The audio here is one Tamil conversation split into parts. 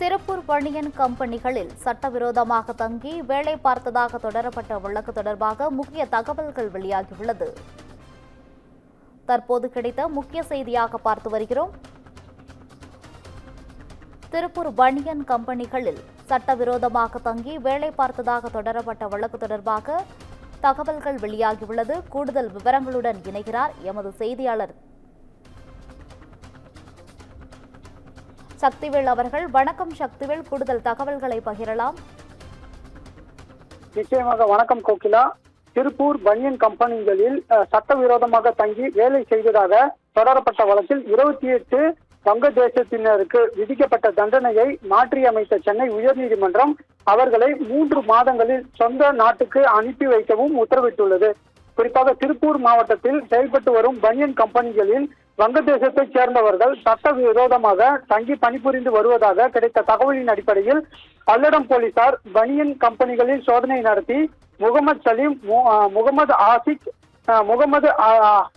திருப்பூர் பனியன் கம்பெனிகளில் சட்டவிரோதமாக தங்கி வேலை பார்த்ததாக தொடரப்பட்ட வழக்கு தொடர்பாக முக்கிய தகவல்கள் வெளியாகியுள்ளது. தற்போது கிடைத்த முக்கிய செய்தியாக பார்த்து வருகிறோம். திருப்பூர் பனியன் கம்பெனிகளில் சட்டவிரோதமாக தங்கி வேலை பார்த்ததாக தொடரப்பட்ட வழக்கு தொடர்பாக தகவல்கள் வெளியாகியுள்ளது. கூடுதல் விவரங்களுடன் இணைகிறார் எமது செய்தியாளர் சக்திவேல் அவர்கள். வணக்கம் சக்திவேல், கூடுதல் தகவல்களை பகிரலாம். நிச்சயமாக வணக்கம் கோகிலா. திருப்பூர் பனியன் கம்பெனிகளில் சட்டவிரோதமாக தங்கி வேலை செய்ததாக தொடரப்பட்ட வழக்கில் 28 வங்கதேசத்தினருக்கு விதிக்கப்பட்ட தண்டனையை மாற்றியமைத்த சென்னை உயர்நீதிமன்றம் அவர்களை 3 மாதங்களில் சொந்த நாட்டுக்கு அனுப்பி வைக்கவும் உத்தரவிட்டுள்ளது. குறிப்பாக திருப்பூர் மாவட்டத்தில் செயல்பட்டு வரும் பனியன் கம்பெனிகளில் வங்கதேசத்தைச் சேர்ந்தவர்கள் சட்டவிரோதமாக தங்கி பணிபுரிந்து வருவதாக கிடைத்த தகவலின் அடிப்படையில் பல்லடம் போலீசார் பனியன் கம்பெனிகளில் சோதனை நடத்தி முகமது சலீம், முகமது ஆசிக், முகமது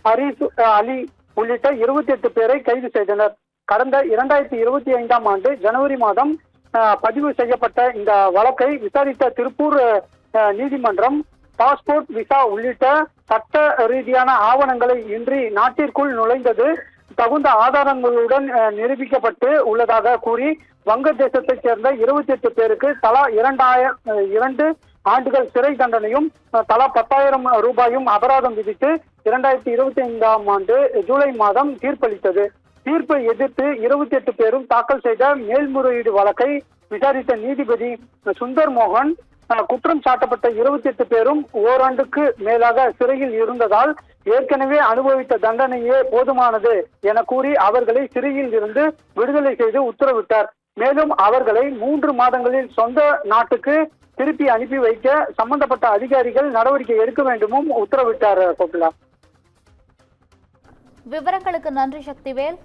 ஹரீஸ் அலி உள்ளிட்ட 28 பேரை கைது செய்தனர். கடந்த 2025ஆம் ஆண்டு ஜனவரி மாதம் பதிவு செய்யப்பட்ட இந்த வழக்கை விசாரித்த திருப்பூர் நீதிமன்றம் பாஸ்போர்ட், விசா உள்ளிட்ட சட்ட ரீதியான ஆவணங்களை இன்றி நாட்டிற்குள் நுழைந்தது தகுந்த ஆதாரங்களுடன் நிரூபிக்கப்பட்டு உள்ளதாக கூறி வங்கதேசத்தைச் சேர்ந்த 28 பேருக்கு தலா 2 ஆண்டுகள் சிறை தண்டனையும் தலா 10,000 ரூபாயும் அபராதம் விதித்து 2025ஆம் ஆண்டு ஜூலை மாதம் தீர்ப்பளித்தது. தீர்ப்பை எதிர்த்து 28 பேரும் தாக்கல் செய்த மேல்முறையீடு வழக்கை விசாரித்த நீதிபதி சுந்தர் மோகன் குற்றம் சாட்டப்பட்ட 28 பேரும் ஓராண்டுக்கு மேலாக சிறையில் இருந்ததால் ஏற்கனவே அனுபவித்த தண்டனையே போதுமானது என கூறி அவர்களை சிறையில் இருந்து விடுதலை செய்து உத்தரவிட்டார். மேலும் அவர்களை 3 மாதங்களில் சொந்த நாட்டுக்கு திருப்பி அனுப்பி வைக்க சம்பந்தப்பட்ட அதிகாரிகள் நடவடிக்கை எடுக்க வேண்டுமும் உத்தரவிட்டார். கோகிலா, விவரங்களுக்கு நன்றி சக்திவேல்.